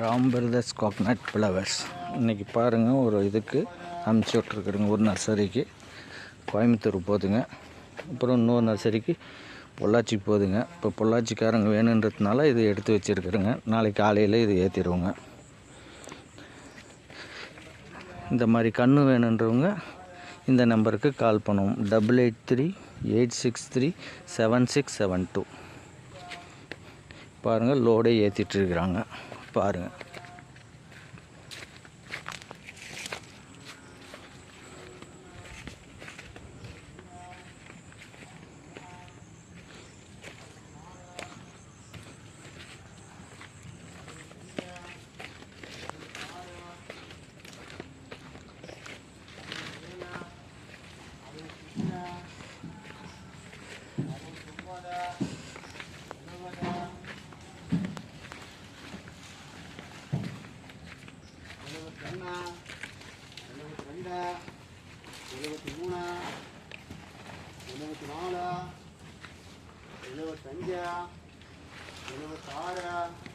Ram brothers coconut flowers இன்றைக்கி பாருங்கள், ஒரு இதுக்கு அனுப்பிச்சி விட்ருக்குறேங்க. ஒரு நர்சரிக்கு கோயம்புத்தூர் போகுதுங்க. அப்புறம் இன்னொரு நர்சரிக்கு பொள்ளாச்சிக்கு போகுதுங்க. இப்போ பொள்ளாச்சிக்காரங்க வேணுன்றதுனால இது எடுத்து வச்சுருக்குறேங்க. நாளைக்கு காலையில் இது ஏற்றிடுவோங்க. இந்த மாதிரி கன்று வேணுன்றவங்க இந்த நம்பருக்கு கால் பண்ணுவோம். 8838637672. பாருங்கள், லோடே ஏற்றிட்டுருக்குறாங்க. பாருங்கள். $74 $75 $76